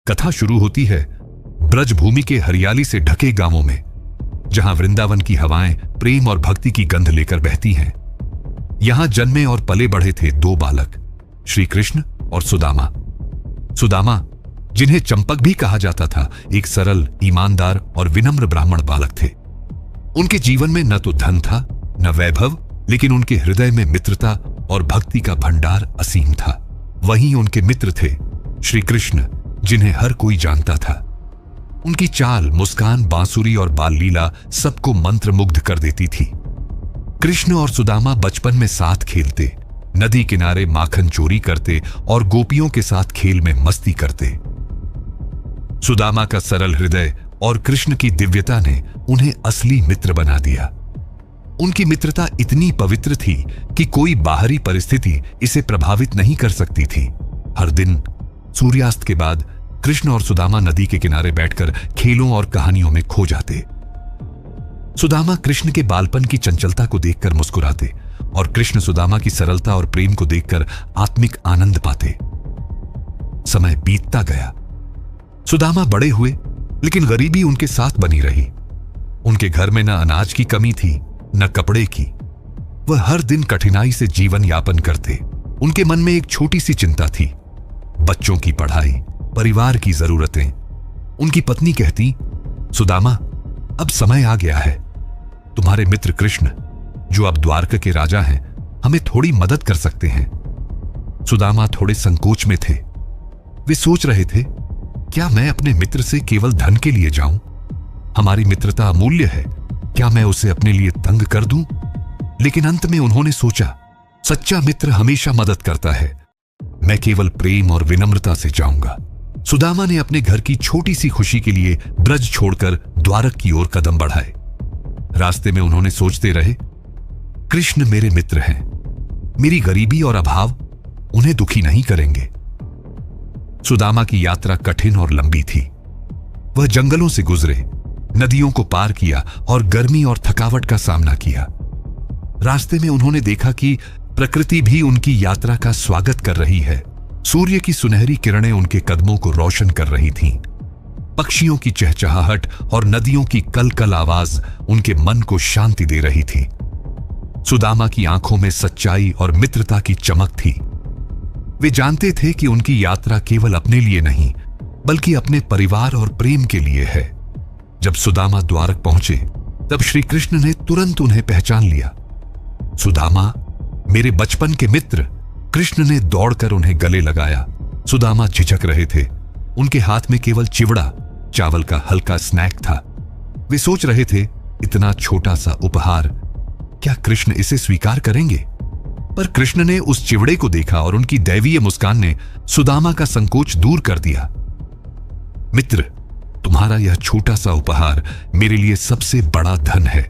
कथा शुरू होती है ब्रजभूमि के हरियाली से ढके गांवों में, जहां वृंदावन की हवाएं प्रेम और भक्ति की गंध लेकर बहती हैं। यहां जन्मे और पले बढ़े थे दो बालक, श्री कृष्ण और सुदामा। सुदामा, जिन्हें चंपक भी कहा जाता था, एक सरल, ईमानदार और विनम्र ब्राह्मण बालक थे। उनके जीवन में न तो धन था न वैभव, लेकिन उनके हृदय में मित्रता और भक्ति का भंडार असीम था। वहीं उनके मित्र थे श्री कृष्ण, जिन्हें हर कोई जानता था। उनकी चाल, मुस्कान, बांसुरी और बाल लीला सबको मंत्रमुग्ध कर देती थी। कृष्ण और सुदामा बचपन में साथ खेलते, नदी किनारे माखन चोरी करते और गोपियों के साथ खेल में मस्ती करते। सुदामा का सरल हृदय और कृष्ण की दिव्यता ने उन्हें असली मित्र बना दिया। उनकी मित्रता इतनी पवित्र थी कि कोई बाहरी परिस्थिति इसे प्रभावित नहीं कर सकती थी। हर दिन सूर्यास्त के बाद कृष्ण और सुदामा नदी के किनारे बैठकर खेलों और कहानियों में खो जाते। सुदामा कृष्ण के बालपन की चंचलता को देखकर मुस्कुराते और कृष्ण सुदामा की सरलता और प्रेम को देखकर आत्मिक आनंद पाते। समय बीतता गया। सुदामा बड़े हुए, लेकिन गरीबी उनके साथ बनी रही। उनके घर में न अनाज की कमी थी न कपड़े की। वह हर दिन कठिनाई से जीवन यापन करते। उनके मन में एक छोटी सी चिंता थी, बच्चों की पढ़ाई, परिवार की जरूरतें। उनकी पत्नी कहती, सुदामा, अब समय आ गया है। तुम्हारे मित्र कृष्ण, जो अब द्वारका के राजा हैं, हमें थोड़ी मदद कर सकते हैं। सुदामा थोड़े संकोच में थे। वे सोच रहे थे, क्या मैं अपने मित्र से केवल धन के लिए जाऊं? हमारी मित्रता अमूल्य है, क्या मैं उसे अपने लिए तंग कर दूं? लेकिन अंत में उन्होंने सोचा, सच्चा मित्र हमेशा मदद करता है। मैं केवल प्रेम और विनम्रता से जाऊंगा। सुदामा ने अपने घर की छोटी सी खुशी के लिए ब्रज छोड़कर द्वारक की ओर कदम बढ़ाए। रास्ते में उन्होंने सोचते रहे, कृष्ण मेरे मित्र हैं, मेरी गरीबी और अभाव उन्हें दुखी नहीं करेंगे। सुदामा की यात्रा कठिन और लंबी थी। वह जंगलों से गुजरे, नदियों को पार किया और गर्मी और थकावट का सामना किया। रास्ते में उन्होंने देखा कि प्रकृति भी उनकी यात्रा का स्वागत कर रही है। सूर्य की सुनहरी किरणें उनके कदमों को रोशन कर रही थीं। पक्षियों की चहचहाहट और नदियों की कलकल आवाज उनके मन को शांति दे रही थी। सुदामा की आंखों में सच्चाई और मित्रता की चमक थी। वे जानते थे कि उनकी यात्रा केवल अपने लिए नहीं, बल्कि अपने परिवार और प्रेम के लिए है। जब सुदामा द्वारक पहुंचे, तब श्री कृष्ण ने तुरंत उन्हें पहचान लिया। सुदामा, मेरे बचपन के मित्र। कृष्ण ने दौड़कर उन्हें गले लगाया। सुदामा झिझक रहे थे। उनके हाथ में केवल चिवड़ा, चावल का हल्का स्नैक था। वे सोच रहे थे, इतना छोटा सा उपहार, क्या कृष्ण इसे स्वीकार करेंगे? पर कृष्ण ने उस चिवड़े को देखा और उनकी दैवीय मुस्कान ने सुदामा का संकोच दूर कर दिया। मित्र, तुम्हारा यह छोटा सा उपहार मेरे लिए सबसे बड़ा धन है,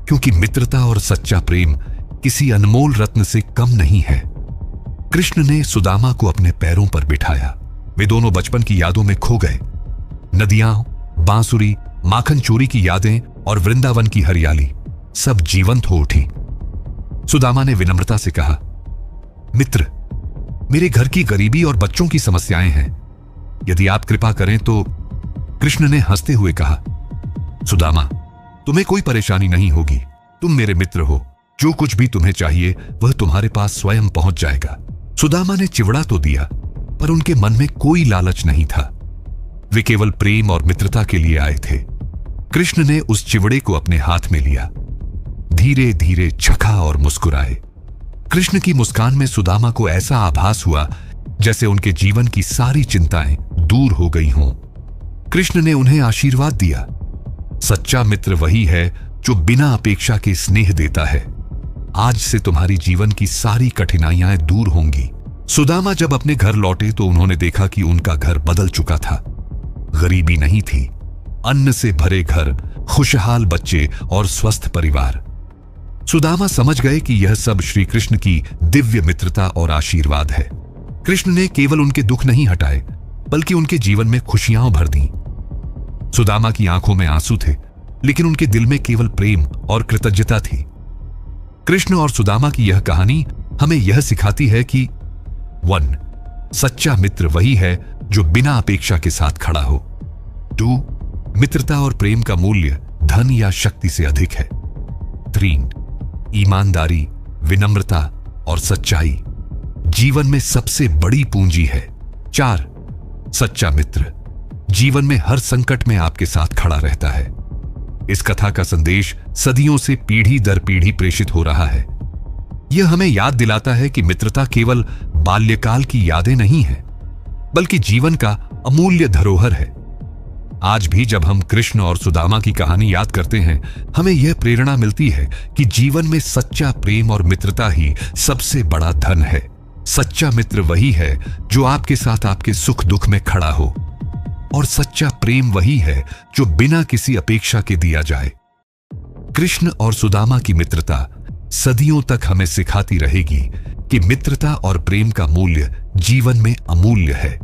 क्योंकि मित्रता और सच्चा प्रेम किसी अनमोल रत्न से कम नहीं है। कृष्ण ने सुदामा को अपने पैरों पर बिठाया। वे दोनों बचपन की यादों में खो गए। नदियां, बांसुरी, माखन चोरी की यादें और वृंदावन की हरियाली सब जीवंत हो उठी। सुदामा ने विनम्रता से कहा, मित्र, मेरे घर की गरीबी और बच्चों की समस्याएं हैं, यदि आप कृपा करें तो। कृष्ण ने हंसते हुए कहा, सुदामा, तुम्हें कोई परेशानी नहीं होगी। तुम मेरे मित्र हो। जो कुछ भी तुम्हें चाहिए वह तुम्हारे पास स्वयं पहुंच जाएगा। सुदामा ने चिवड़ा तो दिया, पर उनके मन में कोई लालच नहीं था। वे केवल प्रेम और मित्रता के लिए आए थे। कृष्ण ने उस चिवड़े को अपने हाथ में लिया, धीरे धीरे चखा और मुस्कुराए। कृष्ण की मुस्कान में सुदामा को ऐसा आभास हुआ जैसे उनके जीवन की सारी चिंताएं दूर हो गई हों। कृष्ण ने उन्हें आशीर्वाद दिया, सच्चा मित्र वही है जो बिना अपेक्षा के स्नेह देता है। आज से तुम्हारी जीवन की सारी कठिनाइयां दूर होंगी। सुदामा जब अपने घर लौटे तो उन्होंने देखा कि उनका घर बदल चुका था। गरीबी नहीं थी, अन्न से भरे घर, खुशहाल बच्चे और स्वस्थ परिवार। सुदामा समझ गए कि यह सब श्री कृष्ण की दिव्य मित्रता और आशीर्वाद है। कृष्ण ने केवल उनके दुख नहीं हटाए, बल्कि उनके जीवन में खुशियां भर दी। सुदामा की आंखों में आंसू थे, लेकिन उनके दिल में केवल प्रेम और कृतज्ञता थी। कृष्ण और सुदामा की यह कहानी हमें यह सिखाती है कि 1. सच्चा मित्र वही है जो बिना अपेक्षा के साथ खड़ा हो। 2. मित्रता और प्रेम का मूल्य धन या शक्ति से अधिक है। 3. ईमानदारी, विनम्रता और सच्चाई जीवन में सबसे बड़ी पूंजी है। 4. सच्चा मित्र जीवन में हर संकट में आपके साथ खड़ा रहता है। इस कथा का संदेश सदियों से पीढ़ी दर पीढ़ी प्रेषित हो रहा है। यह हमें याद दिलाता है कि मित्रता केवल बाल्यकाल की यादें नहीं है, बल्कि जीवन का अमूल्य धरोहर है। आज भी जब हम कृष्ण और सुदामा की कहानी याद करते हैं, हमें यह प्रेरणा मिलती है कि जीवन में सच्चा प्रेम और मित्रता ही सबसे बड़ा धन है। सच्चा मित्र वही है जो आपके साथ आपके सुख दुख में खड़ा हो, और सच्चा प्रेम वही है जो बिना किसी अपेक्षा के दिया जाए। कृष्ण और सुदामा की मित्रता सदियों तक हमें सिखाती रहेगी कि मित्रता और प्रेम का मूल्य जीवन में अमूल्य है।